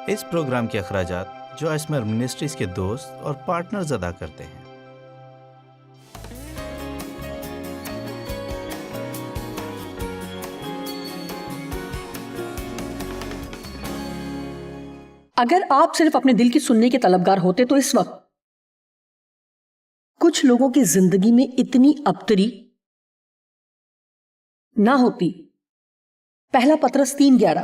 اس programme کے اخراجات جو اسمر منسٹریز کے دوست اور پارٹنرز ادا کرتے ہیں۔ اگر آپ صرف اپنے دل کی سننے کے طلبگار ہوتے تو اس وقت کچھ لوگوں کی زندگی میں اتنی ابتری نہ ہوتی۔ پہلا پطرس 3:11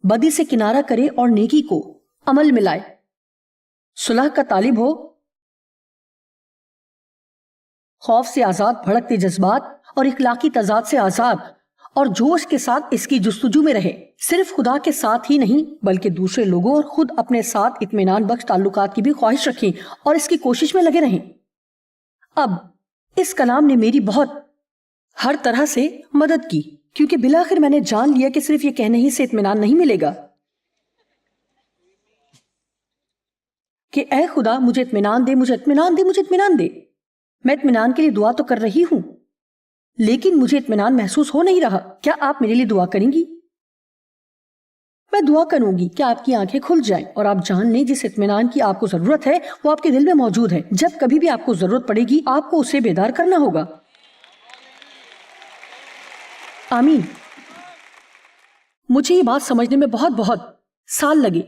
بدی سے کنارہ کرے اور نیکی کو عمل میں لائے، صلح کا طالب ہو، خوف سے آزاد بھڑکتے جذبات اور اخلاقی تضاد سے آزاد اور جوش کے ساتھ اس کی جستجو میں رہے، صرف خدا کے ساتھ ہی نہیں بلکہ دوسرے لوگوں اور خود اپنے ساتھ اطمینان بخش تعلقات کی بھی خواہش رکھیں اور اس کی کوشش میں لگے رہیں۔ اب اس کلام نے میری بہت ہر طرح سے مدد کی، کیونکہ بالآخر میں نے جان لیا کہ صرف یہ کہنے ہی سے اطمینان نہیں ملے گا کہ اے خدا مجھے اطمینان دے، مجھے اطمینان دے، مجھے اطمینان دے۔ میں اطمینان کے لیے دعا تو کر رہی ہوں لیکن مجھے اطمینان محسوس ہو نہیں رہا۔ کیا آپ میرے لیے دعا کریں گی؟ میں دعا کروں گی کہ آپ کی آنکھیں کھل جائیں اور آپ جان لیں جس اطمینان کی آپ کو ضرورت ہے وہ آپ کے دل میں موجود ہے۔ جب کبھی بھی آپ کو ضرورت پڑے گی آپ کو اسے بیدار کرنا ہوگا۔ آمین۔ مجھے یہ بات سمجھنے میں بہت سال لگے۔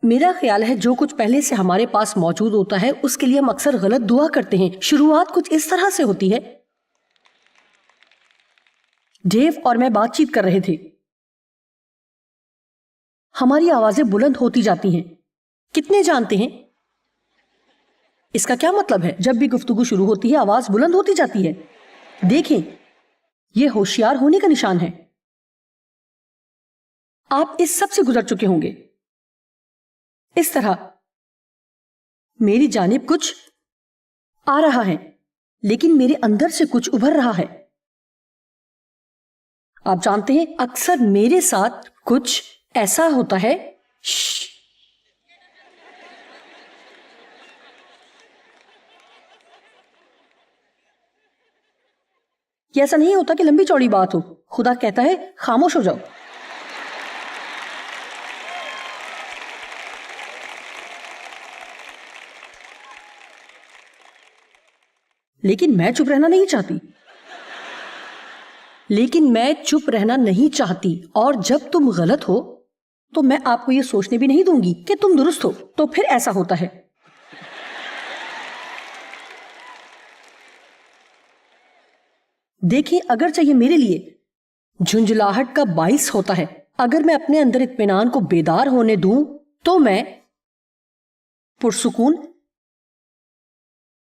میرا خیال ہے جو کچھ پہلے سے ہمارے پاس موجود ہوتا ہے اس کے لیے ہم اکثر غلط دعا کرتے ہیں۔ شروعات کچھ اس طرح سے ہوتی ہے۔ ڈیو اور میں بات چیت کر رہے تھے، ہماری آوازیں بلند ہوتی جاتی ہیں۔ کتنے جانتے ہیں اس کا کیا مطلب ہے؟ جب بھی گفتگو شروع ہوتی ہے آواز بلند ہوتی جاتی ہے۔ دیکھیں یہ ہوشیار ہونے کا نشان ہے۔ آپ اس سب سے گزر چکے ہوں گے۔ اس طرح میری جانب کچھ آ رہا ہے لیکن میرے اندر سے کچھ ابھر رہا ہے۔ آپ جانتے ہیں اکثر میرے ساتھ کچھ ایسا ہوتا ہے یہ ایسا نہیں ہوتا کہ لمبی چوڑی بات ہو، خدا کہتا ہے خاموش ہو جاؤ۔ لیکن میں چپ رہنا نہیں چاہتی اور جب تم غلط ہو تو میں آپ کو یہ سوچنے بھی نہیں دوں گی کہ تم درست ہو۔ تو پھر ایسا ہوتا ہے۔ دیکھیں اگرچہ یہ میرے لیے جھنجھلاہٹ کا باعث ہوتا ہے، اگر میں اپنے اندر اطمینان کو بیدار ہونے دوں تو میں پرسکون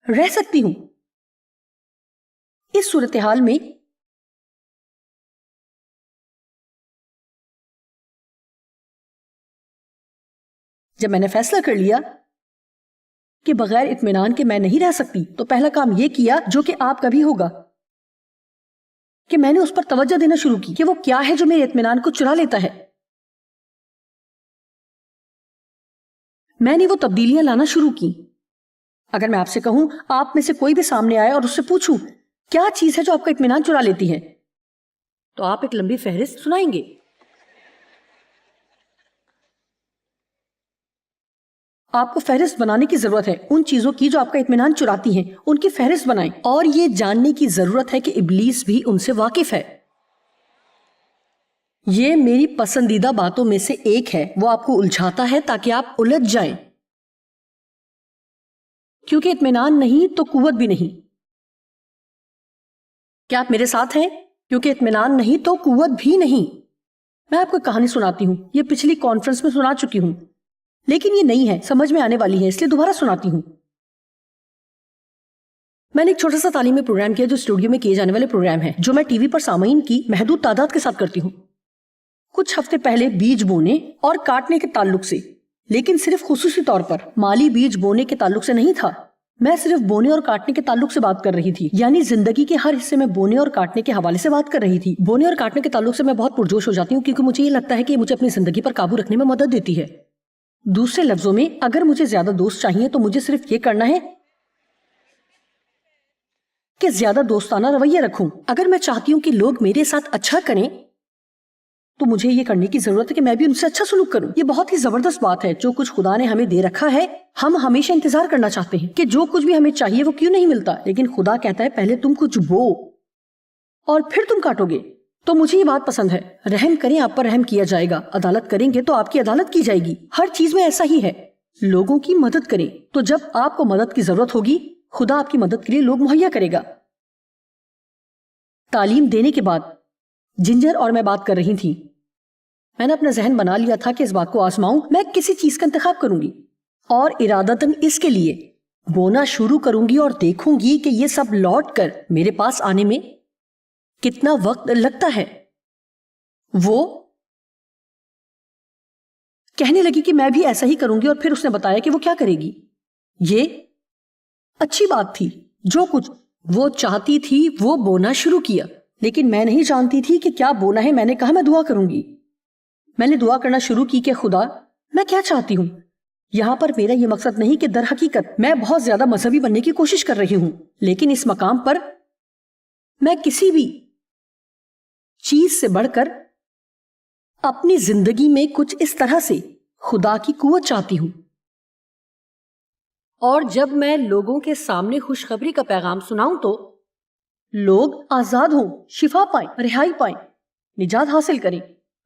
رہ سکتی ہوں۔ اس صورتحال میں جب میں نے فیصلہ کر لیا کہ بغیر اطمینان کے میں نہیں رہ سکتی تو پہلا کام یہ کیا جو کہ آپ کا بھی ہوگا کہ میں نے اس پر توجہ دینا شروع کی کہ وہ کیا ہے جو میرے اطمینان کو چرا لیتا ہے۔ میں نے وہ تبدیلیاں لانا شروع کی۔ اگر میں آپ سے کہوں آپ میں سے کوئی بھی سامنے آئے اور اس سے پوچھوں کیا چیز ہے جو آپ کا اطمینان چرا لیتی ہے تو آپ ایک لمبی فہرست سنائیں گے۔ آپ کو فہرست بنانے کی ضرورت ہے ان چیزوں کی جو آپ کا اطمینان چراتی ہیں، ان کی فہرست بنائیں اور یہ جاننے کی ضرورت ہے کہ ابلیس بھی ان سے واقف ہے۔ یہ میری پسندیدہ باتوں میں سے ایک ہے، وہ آپ کو الجھاتا ہے تاکہ آپ الجھ جائیں، کیونکہ اطمینان نہیں تو قوت بھی نہیں۔ کیا آپ میرے ساتھ ہیں؟ کیونکہ اطمینان نہیں تو قوت بھی نہیں۔ میں آپ کو ایک کہانی سناتی ہوں، یہ پچھلی کانفرنس میں سنا چکی ہوں لیکن یہ نہیں ہے، سمجھ میں آنے والی ہے اس لیے دوبارہ سناتی ہوں۔ میں نے ایک چھوٹا سا تعلیمی پروگرام کیا جو اسٹوڈیو میں کیے جانے والے پروگرام ہے جو میں ٹی وی پر سامعین کی محدود تعداد کے ساتھ کرتی ہوں۔ کچھ ہفتے پہلے بیج بونے اور کاٹنے کے تعلق سے، لیکن صرف خصوصی طور پر مالی بیج بونے کے تعلق سے نہیں تھا، میں صرف بونے اور کاٹنے کے تعلق سے بات کر رہی تھی، یعنی زندگی کے ہر حصے میں بونے اور کاٹنے کے حوالے سے بات کر رہی تھی۔ بونے اور کاٹنے کے تعلق سے میں بہت پرجوش ہو جاتی ہوں کیونکہ مجھے یہ لگتا ہے کہ یہ مجھے اپنی زندگی پر قابو رکھنے میں مدد دیتی ہے۔ دوسرے لفظوں میں اگر مجھے زیادہ دوست چاہیے تو مجھے صرف یہ کرنا ہے کہ زیادہ دوستانہ رویہ رکھوں۔ اگر میں چاہتی ہوں کہ لوگ میرے ساتھ اچھا کریں تو مجھے یہ کرنے کی ضرورت ہے کہ میں بھی ان سے اچھا سلوک کروں. یہ بہت ہی زبردست بات ہے. جو کچھ خدا نے ہمیں دے رکھا ہے ہم ہمیشہ انتظار کرنا چاہتے ہیں کہ جو کچھ بھی ہمیں چاہیے وہ کیوں نہیں ملتا, لیکن خدا کہتا ہے پہلے تم کچھ بو اور پھر تم کاٹو گے. تو مجھے یہ بات پسند ہے. رحم کریں آپ پر رحم کیا جائے گا, عدالت کریں گے تو آپ کی عدالت کی جائے گی. ہر چیز میں ایسا ہی ہے. لوگوں کی مدد کریں تو جب آپ کو مدد کی ضرورت ہوگی خدا آپ کی مدد کے لیے لوگ مہیا کرے گا. تعلیم دینے کے بعد جنجر اور میں بات کر رہی تھی. میں نے اپنا ذہن بنا لیا تھا کہ اس بات کو آزماؤں. میں کسی چیز کا انتخاب کروں گی اور ارادتاً اس کے لیے بونا شروع کروں گی اور دیکھوں گی کہ یہ سب لوٹ کر میرے پاس آنے میں کتنا وقت لگتا ہے. وہ کہنے لگی کہ میں بھی ایسا ہی کروں گی اور پھر اس نے بتایا کہ وہ کیا کرے گی. یہ اچھی بات تھی. جو کچھ وہ چاہتی تھی وہ بونا شروع کیا, لیکن میں نہیں جانتی تھی کہ کیا بونا ہے. میں نے کہا میں دعا کروں گی. میں نے دعا کرنا شروع کی کہ خدا میں کیا چاہتی ہوں. یہاں پر میرا یہ مقصد نہیں کہ در حقیقت میں بہت زیادہ مذہبی بننے کی کوشش کر رہی ہوں, لیکن اس مقام پر میں کسی بھی چیز سے بڑھ کر اپنی زندگی میں کچھ اس طرح سے خدا کی قوت چاہتی ہوں. اور جب میں لوگوں کے سامنے خوشخبری کا پیغام سناؤں تو لوگ آزاد ہوں, شفا پائیں, رہائی پائیں, نجات حاصل کریں,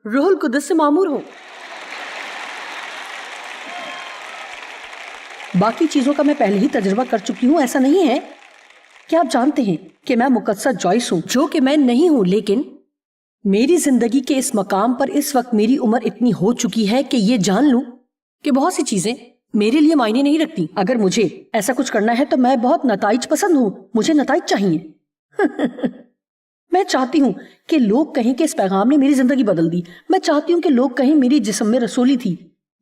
روح القدس سے معمور ہوں. باقی چیزوں کا میں پہلے ہی تجربہ کر چکی ہوں. ایسا نہیں ہے کہ آپ جانتے ہیں کہ میں مقدسہ جوائس ہوں, جو کہ میں نہیں ہوں, لیکن میری زندگی کے اس مقام پر اس وقت میری عمر اتنی ہو چکی ہے کہ یہ جان لوں کہ بہت سی چیزیں میرے لیے معنی نہیں رکھتی. اگر مجھے ایسا کچھ کرنا ہے تو میں بہت نتائج پسند ہوں. مجھے نتائج چاہیے. میں چاہتی ہوں کہ لوگ کہیں کہ اس پیغام نے میری زندگی بدل دی. میں چاہتی ہوں کہ لوگ کہیں میری جسم میں رسولی تھی.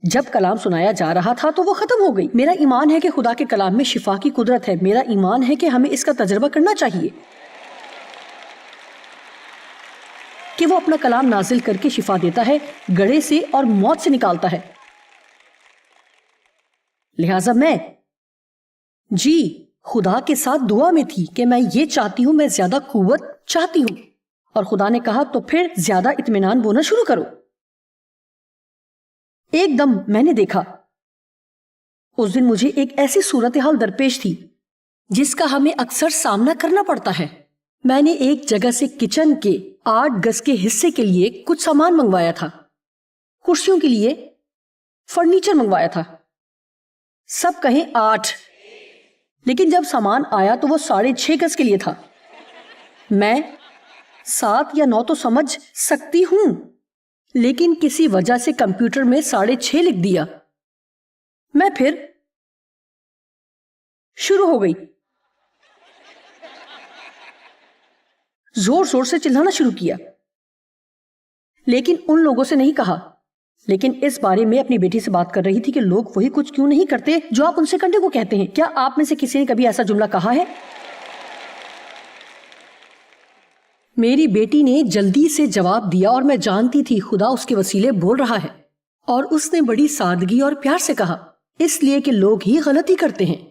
جب کلام سنایا جا رہا تھا تو وہ ختم ہو گئی. میرا ایمان ہے کہ خدا کے کلام میں شفا کی قدرت ہے. میرا ایمان ہے کہ ہمیں اس کا تجربہ کرنا چاہیے کہ وہ اپنا کلام نازل کر کے شفا دیتا ہے, گڑھے سے اور موت سے نکالتا ہے. لہٰذا میں خدا کے ساتھ دعا میں تھی کہ میں یہ چاہتی ہوں, میں زیادہ قوت چاہتی ہوں. اور خدا نے کہا تو پھر زیادہ اطمینان بونا شروع کرو. ایک دم میں نے دیکھا اس دن مجھے ایک ایسی صورتحال درپیش تھی جس کا ہمیں اکثر سامنا کرنا پڑتا ہے. میں نے ایک جگہ سے کچن کے 8 گز کے حصے کے لیے کچھ سامان منگوایا تھا. کرسیوں کے لیے فرنیچر منگوایا تھا. سب کہیں 8, لیکن جب سامان آیا تو وہ 6.5 گز کے لیے تھا. میں 7 یا 9 تو سمجھ سکتی ہوں, لیکن کسی وجہ سے کمپیوٹر میں 6.5 لکھ دیا. میں پھر شروع ہو گئی, زور زور سے چلانا شروع کیا, لیکن ان لوگوں سے نہیں کہا. لیکن اس بارے میں اپنی بیٹی سے بات کر رہی تھی کہ لوگ وہی کچھ کیوں نہیں کرتے جو آپ ان سے کرنے کو کہتے ہیں. کیا آپ میں سے کسی نے کبھی ایسا جملہ کہا ہے؟ میری بیٹی نے جلدی سے جواب دیا اور میں جانتی تھی خدا اس کے وسیلے بول رہا ہے. اور اس نے بڑی سادگی اور پیار سے کہا, اس لیے کہ لوگ ہی غلطی کرتے ہیں.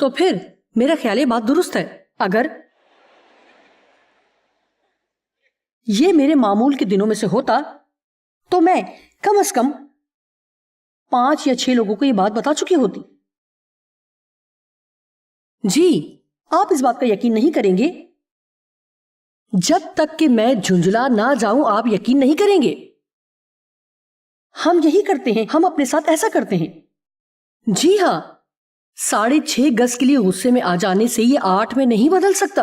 تو پھر میرا خیال یہ بات درست ہے. اگر یہ میرے معمول کے دنوں میں سے ہوتا تو میں کم از کم 5 یا 6 لوگوں کو یہ بات بتا چکی ہوتی. آپ اس بات کا یقین نہیں کریں گے جب تک کہ میں جھنجھلا نہ جاؤں. آپ یقین نہیں کریں گے. ہم یہی کرتے ہیں, ہم اپنے ساتھ ایسا کرتے ہیں. 6.5 گز کے لیے غصے میں آ جانے سے یہ 8 میں نہیں بدل سکتا.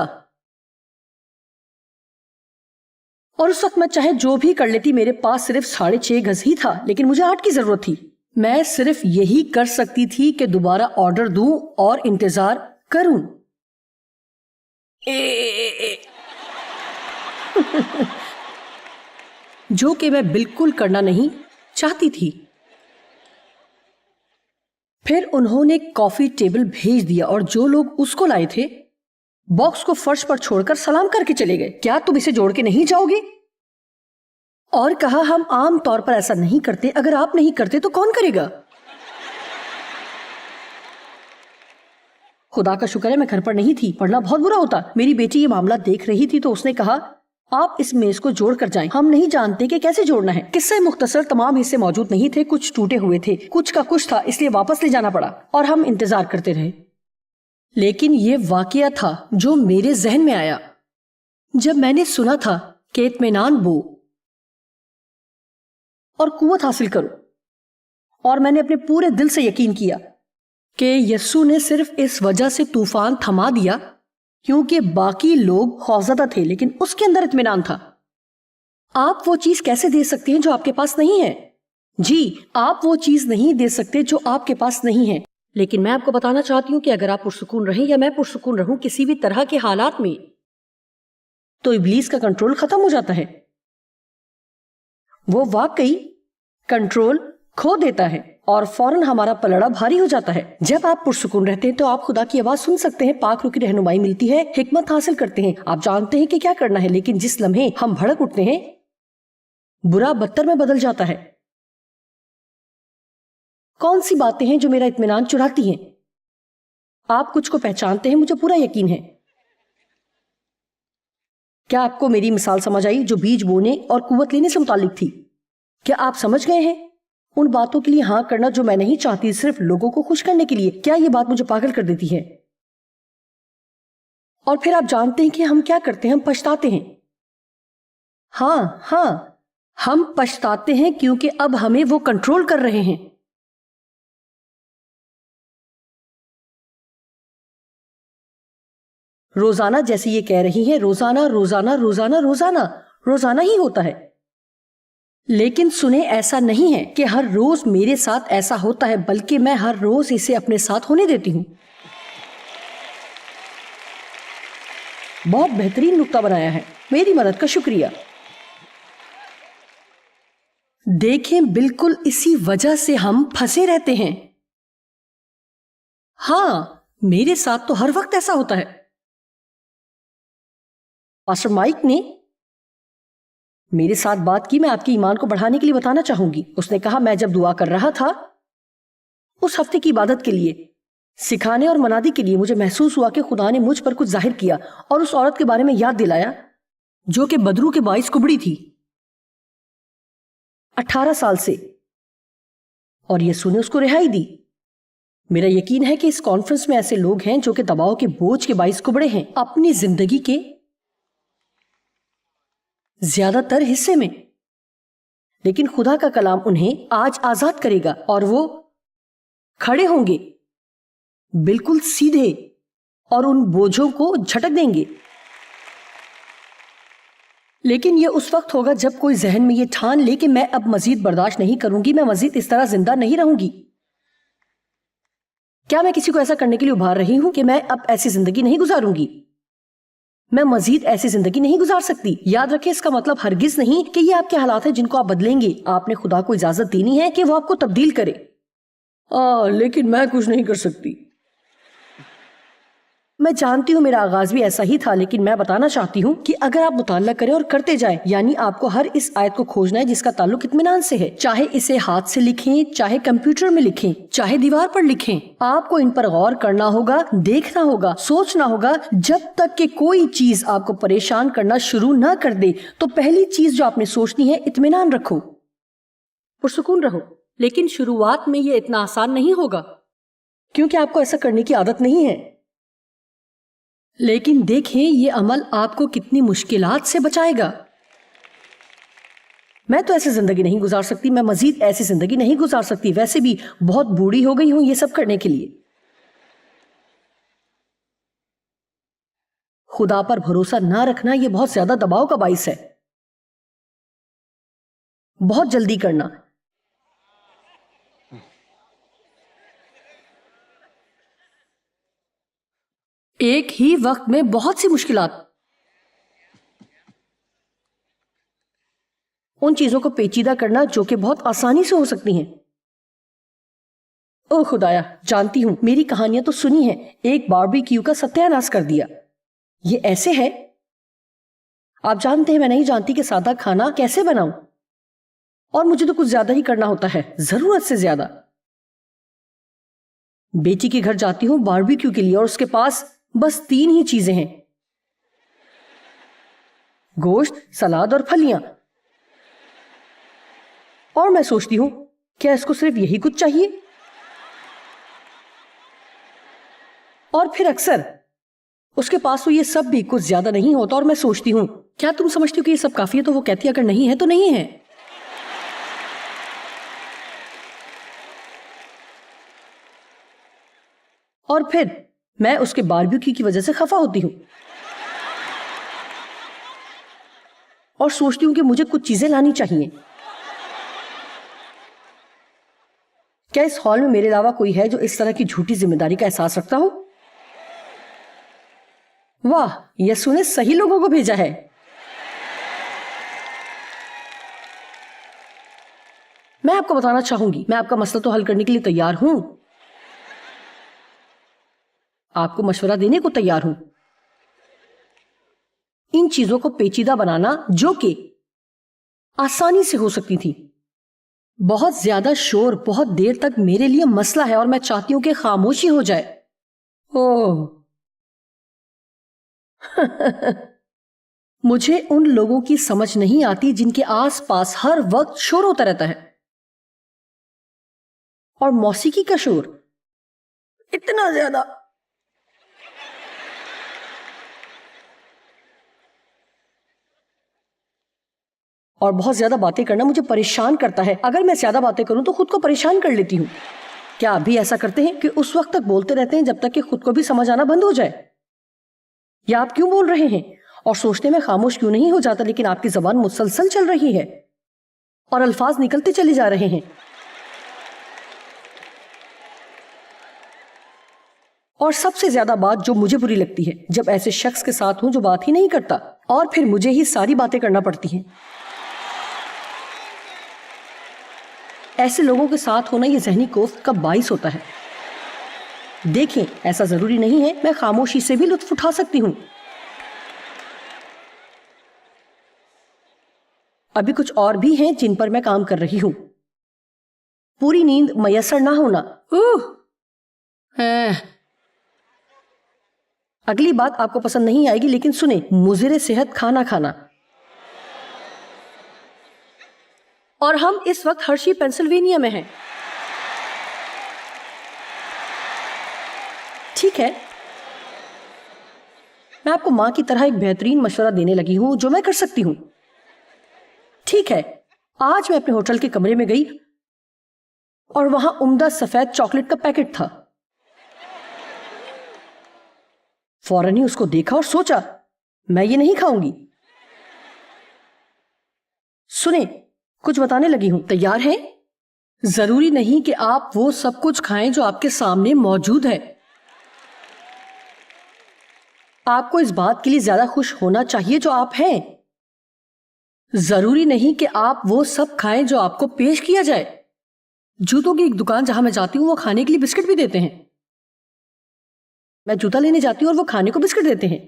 اور اس وقت میں چاہے جو بھی کر لیتی, میرے پاس صرف 6.5 گز ہی تھا, لیکن مجھے 8 کی ضرورت تھی. میں صرف یہی کر سکتی تھی کہ دوبارہ آرڈر دوں اور انتظار کروں. جو کہ میں بالکل کرنا نہیں چاہتی تھی. پھر انہوں نے کافی ٹیبل بھیج دیا اور جو لوگ اس کو لائے تھے باکس کو فرش پر چھوڑ کر سلام کر کے چلے گئے. کیا تم اسے جوڑ کے نہیں جاؤ گے؟ اور کہا, ہم عام طور پر ایسا نہیں کرتے. اگر آپ نہیں کرتے تو کون کرے گا؟ خدا کا شکر ہے میں گھر پر نہیں تھی، ورنہ بہت برا ہوتا۔ میری بیٹی یہ معاملہ دیکھ رہی تھی تو اس نے کہا آپ اس میز کو جوڑ کر جائیں، ہم نہیں جانتے کہ کیسے جوڑنا ہے۔ قصہ مختصر، تمام حصے موجود نہیں تھے، کچھ ٹوٹے ہوئے تھے، کچھ کا کچھ تھا، اس لیے واپس لے جانا پڑا اور ہم انتظار کرتے رہے۔ لیکن یہ واقعہ تھا جو میرے ذہن میں آیا جب میں نے سنا تھا کہ اطمینان بو اور قوت حاصل کرو، اور میں نے اپنے پورے دل سے یقین کیا کہ یسوع نے صرف اس وجہ سے طوفان تھما دیا کیونکہ باقی لوگ خوفزدہ تھے، لیکن اس کے اندر اطمینان تھا۔ آپ وہ چیز کیسے دے سکتے ہیں جو آپ کے پاس نہیں ہے؟ جی، آپ وہ چیز نہیں دے سکتے جو آپ کے پاس نہیں ہے، لیکن میں آپ کو بتانا چاہتی ہوں کہ اگر آپ پرسکون رہیں یا میں پرسکون رہوں کسی بھی طرح کے حالات میں، تو ابلیس کا کنٹرول ختم ہو جاتا ہے۔ وہ واقعی کنٹرول کھو دیتا ہے اور فوراً ہمارا پلڑا بھاری ہو جاتا ہے۔ جب آپ پرسکون رہتے ہیں تو آپ خدا کی آواز سن سکتے ہیں، پاک روح کی رہنمائی ملتی ہے، حکمت حاصل کرتے ہیں، آپ جانتے ہیں کہ کیا کرنا ہے، لیکن جس لمحے ہم بھڑک اٹھتے ہیں برا بدتر میں بدل جاتا ہے۔ کون سی باتیں ہیں جو میرا اطمینان چراتی ہیں؟ آپ کچھ کو پہچانتے ہیں، مجھے پورا یقین ہے۔ کیا آپ کو میری مثال سمجھ آئی جو بیج بونے اور قوت لینے سے متعلق تھی؟ کیا آپ سمجھ گئے ہیں؟ ان باتوں کے لیے ہاں کرنا جو میں نہیں چاہتی، صرف لوگوں کو خوش کرنے کے لیے، کیا یہ بات مجھے پاگل کر دیتی ہے؟ اور پھر آپ جانتے ہیں کہ ہم کیا کرتے ہیں، ہم پچھتاتے ہیں۔ ہاں ہم پچھتاتے ہیں کیونکہ اب ہمیں وہ کنٹرول کر رہے ہیں۔ روزانہ، جیسے یہ کہہ رہی ہیں، روزانہ روزانہ روزانہ روزانہ روزانہ ہی ہوتا ہے۔ لیکن سنیں، ایسا نہیں ہے کہ ہر روز میرے ساتھ ایسا ہوتا ہے، بلکہ میں ہر روز اسے اپنے ساتھ ہونے دیتی ہوں۔ بہت بہترین نقطہ بنایا ہے، میری مدد کا شکریہ۔ دیکھیں، بالکل اسی وجہ سے ہم پھنسے رہتے ہیں۔ ہاں، میرے ساتھ تو ہر وقت ایسا ہوتا ہے۔ پاسٹر مائک نے میرے ساتھ بات کی، میں آپ کے ایمان کو بڑھانے کے لیے بتانا چاہوں گی۔ اس نے کہا میں جب دعا کر رہا تھا اس ہفتے کی عبادت کے لیے، سکھانے اور منادی کے لیے، مجھے محسوس ہوا کہ خدا نے مجھ پر کچھ ظاہر کیا اور اس عورت کے بارے میں یاد دلایا جو کہ بدرو کے باعث کبڑی تھی 18 سال سے، اور یسوع نے اس کو رہائی دی۔ میرا یقین ہے کہ اس کانفرنس میں ایسے لوگ ہیں جو کہ دباؤ کے بوجھ کے باعث کبڑے ہیں اپنی زندگی کے زیادہ تر حصے میں، لیکن خدا کا کلام انہیں آج آزاد کرے گا اور وہ کھڑے ہوں گے بالکل سیدھے اور ان بوجھوں کو جھٹک دیں گے۔ لیکن یہ اس وقت ہوگا جب کوئی ذہن میں یہ ٹھان لے کہ میں اب مزید برداشت نہیں کروں گی، میں مزید اس طرح زندہ نہیں رہوں گی۔ کیا میں کسی کو ایسا کرنے کے لیے ابھار رہی ہوں کہ میں اب ایسی زندگی نہیں گزاروں گی، میں مزید ایسی زندگی نہیں گزار سکتی؟ یاد رکھیں، اس کا مطلب ہرگز نہیں کہ یہ آپ کے حالات ہیں جن کو آپ بدلیں گے۔ آپ نے خدا کو اجازت دینی ہے کہ وہ آپ کو تبدیل کرے۔ لیکن میں کچھ نہیں کر سکتی۔ میں جانتی ہوں میرا آغاز بھی ایسا ہی تھا، لیکن میں بتانا چاہتی ہوں کہ اگر آپ مطالعہ کریں اور کرتے جائیں، یعنی آپ کو ہر اس آیت کو کھوجنا ہے جس کا تعلق اطمینان سے ہے، چاہے اسے ہاتھ سے لکھیں، چاہے کمپیوٹر میں لکھیں، چاہے دیوار پر لکھیں، آپ کو ان پر غور کرنا ہوگا، دیکھنا ہوگا، سوچنا ہوگا، جب تک کہ کوئی چیز آپ کو پریشان کرنا شروع نہ کر دے۔ تو پہلی چیز جو آپ نے سوچنی ہے، اطمینان رکھو، پرسکون رہو۔ لیکن شروعات میں یہ اتنا آسان نہیں ہوگا کیونکہ آپ کو ایسا کرنے کی عادت نہیں ہے۔ لیکن دیکھیں یہ عمل آپ کو کتنی مشکلات سے بچائے گا۔ میں تو ایسی زندگی نہیں گزار سکتی، میں مزید ایسی زندگی نہیں گزار سکتی، ویسے بھی بہت بوڑھی ہو گئی ہوں یہ سب کرنے کے لیے۔ خدا پر بھروسہ نہ رکھنا یہ بہت زیادہ دباؤ کا باعث ہے، بہت جلدی کرنا۔ ایک ہی وقت میں بہت سی مشکلات، ان چیزوں کو پیچیدہ کرنا جو کہ بہت آسانی سے ہو سکتی ہیں۔ او خدایا، جانتی ہوں میری کہانیاں تو سنی ہیں، ایک باربیکیو کا ستیہ ناش کر دیا۔ یہ ایسے ہے، آپ جانتے ہیں میں نہیں جانتی کہ سادہ کھانا کیسے بناؤں، اور مجھے تو کچھ زیادہ ہی کرنا ہوتا ہے، ضرورت سے زیادہ۔ بیٹی کے گھر جاتی ہوں باربیکیو کے لیے اور اس کے پاس بس 3 ہی چیزیں ہیں، گوشت، سلاد اور پھلیاں، اور میں سوچتی ہوں کیا اس کو صرف یہی کچھ چاہیے؟ اور پھر اکثر اس کے پاس تو یہ سب بھی کچھ زیادہ نہیں ہوتا اور میں سوچتی ہوں کیا تم سمجھتی ہو کہ یہ سب کافی ہے؟ تو وہ کہتی ہے اگر نہیں ہے تو نہیں ہے۔ اور پھر میں اس کے باربیکیو کی وجہ سے خفا ہوتی ہوں اور سوچتی ہوں کہ مجھے کچھ چیزیں لانی چاہیے۔ کیا اس ہال میں میرے علاوہ کوئی ہے جو اس طرح کی جھوٹی ذمہ داری کا احساس رکھتا ہو؟ واہ، یسوع نے صحیح لوگوں کو بھیجا ہے۔ میں آپ کو بتانا چاہوں گی، میں آپ کا مسئلہ تو حل کرنے کے لیے تیار ہوں، آپ کو مشورہ دینے کو تیار ہوں۔ ان چیزوں کو پیچیدہ بنانا جو کہ آسانی سے ہو سکتی تھی، بہت زیادہ شور بہت دیر تک میرے لیے مسئلہ ہے اور میں چاہتی ہوں کہ خاموشی ہو جائے۔ اوہ مجھے ان لوگوں کی سمجھ نہیں آتی جن کے آس پاس ہر وقت شور ہوتا رہتا ہے، اور موسیقی کا شور اتنا زیادہ۔ اور بہت زیادہ باتیں کرنا مجھے پریشان کرتا ہے۔ اگر میں زیادہ باتیں کروں تو خود کو پریشان کر لیتی ہوں۔ کیا آپ بھی ایسا کرتے ہیں کہ اس وقت تک بولتے رہتے ہیں جب تک کہ خود کو بھی سمجھ آنا بند ہو جائے؟ یا آپ کیوں بول رہے ہیں اور سوچتے میں خاموش کیوں نہیں ہو جاتا، لیکن آپ کی زبان مسلسل چل رہی ہے اور الفاظ نکلتے چلے جا رہے ہیں؟ اور سب سے زیادہ بات جو مجھے بری لگتی ہے جب ایسے شخص کے ساتھ ہوں جو بات ہی نہیں کرتا اور پھر مجھے ہی ساری باتیں کرنا پڑتی ہیں۔ ایسے لوگوں کے ساتھ ہونا یہ ذہنی کوفت کا باعث ہوتا ہے۔ دیکھیں، ایسا ضروری نہیں ہے، میں خاموشی سے بھی لطف اٹھا سکتی ہوں۔ ابھی کچھ اور بھی ہیں جن پر میں کام کر رہی ہوں۔ پوری نیند میسر نہ ہونا۔ اگلی بات آپ کو پسند نہیں آئے گی، لیکن سنیں، مضر صحت کھانا کھانا۔ اور ہم اس وقت ہرشی پینسلوینیا میں ہیں۔ ٹھیک ہے، میں آپ کو ماں کی طرح ایک بہترین مشورہ دینے لگی ہوں جو میں کر سکتی ہوں۔ ٹھیک ہے، آج میں اپنے ہوٹل کے کمرے میں گئی اور وہاں عمدہ سفید چاکلیٹ کا پیکٹ تھا۔ فوراً ہی اس کو دیکھا اور سوچا میں یہ نہیں کھاؤں گی۔ سنیں، کچھ بتانے لگی ہوں، تیار ہیں؟ ضروری نہیں کہ آپ وہ سب کچھ کھائیں جو آپ کے سامنے موجود ہے۔ آپ کو اس بات کے لیے زیادہ خوش ہونا چاہیے جو آپ ہیں۔ ضروری نہیں کہ آپ وہ سب کھائیں جو آپ کو پیش کیا جائے۔ جوتوں کی ایک دکان جہاں میں جاتی ہوں وہ کھانے کے لیے بسکٹ بھی دیتے ہیں۔ میں جوتا لینے جاتی ہوں اور وہ کھانے کو بسکٹ دیتے ہیں۔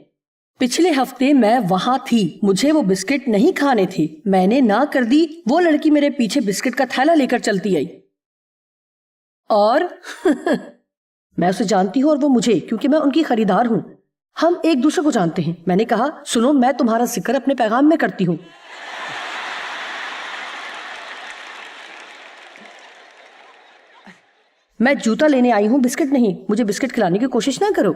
پچھلے ہفتے میں وہاں تھی، مجھے وہ بسکٹ نہیں کھانے تھے، میں نے نہ کر دی۔ وہ لڑکی میرے پیچھے بسکٹ کا تھیلا لے کر چلتی آئی اور میں اسے جانتی ہوں اور وہ مجھے، کیونکہ میں ان کی خریدار ہوں۔ ہم ایک دوسرے کو جانتے ہیں۔ میں نے کہا، سنو، میں تمہارا ذکر اپنے پیغام میں کرتی ہوں۔ میں جوتا لینے آئی ہوں، بسکٹ نہیں۔ مجھے بسکٹ کھلانے کی کوشش نہ کرو۔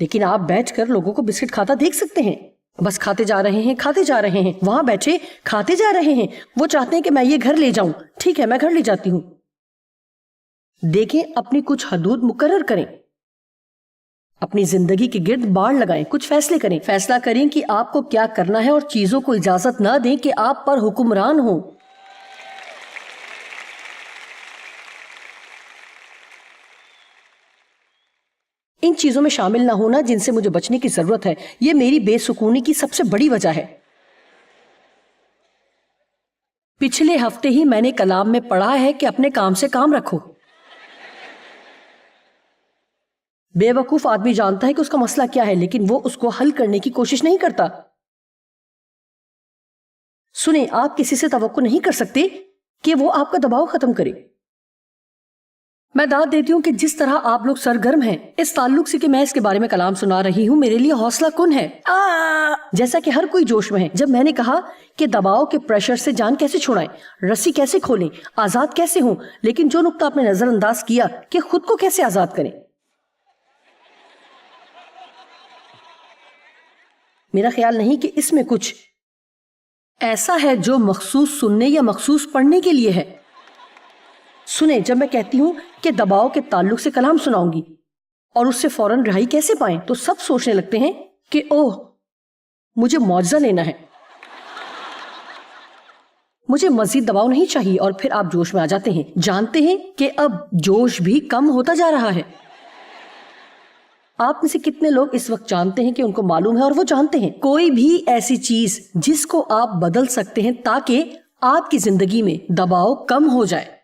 لیکن آپ بیٹھ کر لوگوں کو بسکٹ کھاتا دیکھ سکتے ہیں، بس کھاتے جا رہے ہیں، کھاتے جا رہے ہیں، وہاں بیٹھے کھاتے جا رہے ہیں۔ وہ چاہتے ہیں کہ میں یہ گھر لے جاؤں۔ ٹھیک ہے، میں گھر لے جاتی ہوں۔ دیکھیں، اپنی کچھ حدود مقرر کریں، اپنی زندگی کے گرد باڑ لگائیں، کچھ فیصلے کریں، فیصلہ کریں کہ آپ کو کیا کرنا ہے اور چیزوں کو اجازت نہ دیں کہ آپ پر حکمران ہوں۔ ان چیزوں میں شامل نہ ہونا جن سے مجھے بچنے کی ضرورت ہے، یہ میری بے سکونی کی سب سے بڑی وجہ ہے۔ پچھلے ہفتے ہی میں نے کلام میں پڑھا ہے کہ اپنے کام سے کام رکھو۔ بے وقوف آدمی جانتا ہے کہ اس کا مسئلہ کیا ہے، لیکن وہ اس کو حل کرنے کی کوشش نہیں کرتا۔ سنیں، آپ کسی سے توقع نہیں کر سکتے کہ وہ آپ کا دباؤ ختم کرے۔ میں داد دیتی ہوں کہ جس طرح آپ لوگ سرگرم ہیں اس تعلق سے کہ میں اس کے بارے میں کلام سنا رہی ہوں میرے لیے حوصلہ کن ہے. جیسا کہ ہر کوئی جوش میں ہے جب میں نے کہا کہ دباؤ کے پریشر سے جان کیسے چھڑائیں, رسی کیسے کھولیں, آزاد کیسے ہوں, لیکن جو نقطہ آپ نے نظر انداز کیا کہ خود کو کیسے آزاد کریں. میرا خیال نہیں کہ اس میں کچھ ایسا ہے جو مخصوص سننے یا مخصوص پڑھنے کے لیے ہے. سنیں, جب میں کہتی ہوں کہ دباؤ کے تعلق سے کلام سناؤں گی اور اس سے فوراً رہائی کیسے پائیں, تو سب سوچنے لگتے ہیں کہ اوہ مجھے معجزہ لینا ہے, مجھے مزید دباؤ نہیں چاہیے, اور پھر آپ جوش میں آ جاتے ہیں. جانتے ہیں کہ اب جوش بھی کم ہوتا جا رہا ہے. آپ میں سے کتنے لوگ اس وقت جانتے ہیں کہ ان کو معلوم ہے اور وہ جانتے ہیں کوئی بھی ایسی چیز جس کو آپ بدل سکتے ہیں تاکہ آپ کی زندگی میں دباؤ کم ہو جائے؟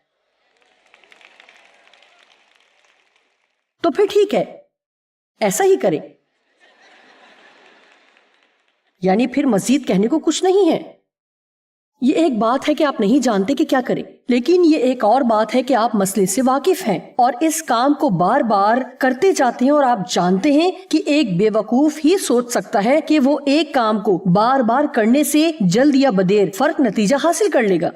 تو پھر ٹھیک ہے, ایسا ہی کریں. یعنی پھر مزید کہنے کو کچھ نہیں ہے. یہ ایک بات ہے کہ آپ نہیں جانتے کہ کیا کریں, لیکن یہ ایک اور بات ہے کہ آپ مسئلے سے واقف ہیں اور اس کام کو بار بار کرتے جاتے ہیں, اور آپ جانتے ہیں کہ ایک بے وقوف ہی سوچ سکتا ہے کہ وہ ایک کام کو بار بار کرنے سے جلد یا بدیر فرق نتیجہ حاصل کر لے گا.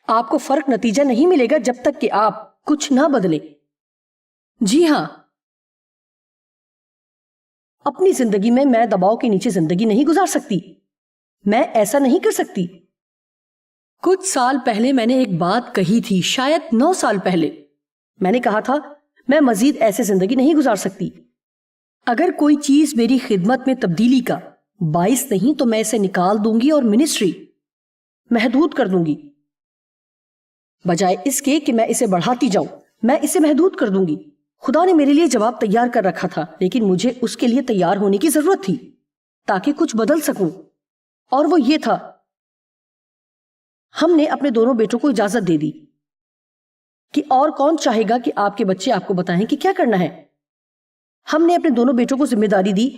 آپ کو فرق نتیجہ نہیں ملے گا جب تک کہ آپ کچھ نہ بدلیں. جی ہاں, اپنی زندگی میں دباؤ کے نیچے زندگی نہیں گزار سکتی. میں ایسا نہیں کر سکتی. کچھ سال پہلے میں نے ایک بات کہی تھی, شاید 9 سال پہلے. میں نے کہا تھا میں مزید ایسے زندگی نہیں گزار سکتی. اگر کوئی چیز میری خدمت میں تبدیلی کا باعث نہیں تو میں اسے نکال دوں گی اور منسٹری محدود کر دوں گی, بجائے اس کے کہ میں اسے بڑھاتی جاؤں. میں اسے محدود کر دوں گی. خدا نے میرے لیے جواب تیار کر رکھا تھا, لیکن مجھے اس کے لیے تیار ہونے کی ضرورت تھی تاکہ کچھ بدل سکوں, اور وہ یہ تھا ہم نے اپنے دونوں بیٹوں کو اجازت دے دی کہ اور کون چاہے گا کہ آپ کے بچے آپ کو بتائیں کہ کیا کرنا ہے. ہم نے اپنے دونوں بیٹوں کو ذمہ داری دی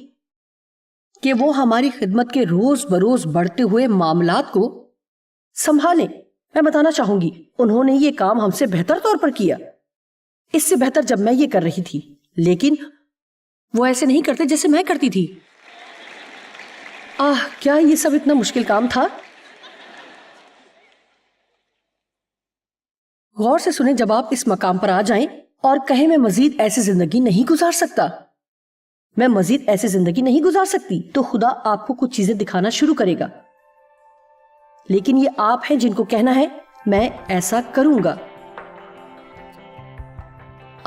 کہ وہ ہماری خدمت کے روز بروز بڑھتے ہوئے معاملات کو سنبھالیں. میں بتانا چاہوں گی انہوں نے یہ کام ہم سے بہتر طور پر کیا, اس سے بہتر جب میں یہ کر رہی تھی, لیکن وہ ایسے نہیں کرتے جیسے میں کرتی تھی. کیا یہ سب اتنا مشکل کام تھا؟ غور سے سنیں, جب آپ اس مقام پر آ جائیں اور کہیں میں مزید ایسی زندگی نہیں گزار سکتا, میں مزید ایسی زندگی نہیں گزار سکتی, تو خدا آپ کو کچھ چیزیں دکھانا شروع کرے گا. لیکن یہ آپ ہیں جن کو کہنا ہے میں ایسا کروں گا.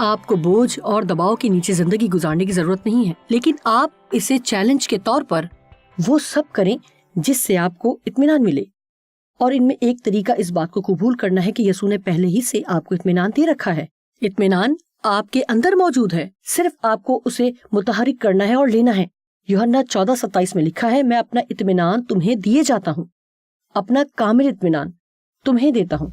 آپ کو بوجھ اور دباؤ کے نیچے زندگی گزارنے کی ضرورت نہیں ہے, لیکن آپ اسے چیلنج کے طور پر وہ سب کریں جس سے آپ کو اطمینان ملے. اور ان میں ایک طریقہ اس بات کو قبول کرنا ہے کہ یسوع نے پہلے ہی سے آپ کو اطمینان دے رکھا ہے. اطمینان آپ کے اندر موجود ہے, صرف آپ کو اسے متحرک کرنا ہے اور لینا ہے. یوحنا 14:27 میں لکھا ہے, میں اپنا اطمینان تمہیں دیے جاتا ہوں, اپنا کامل اطمینان تمہیں دیتا ہوں.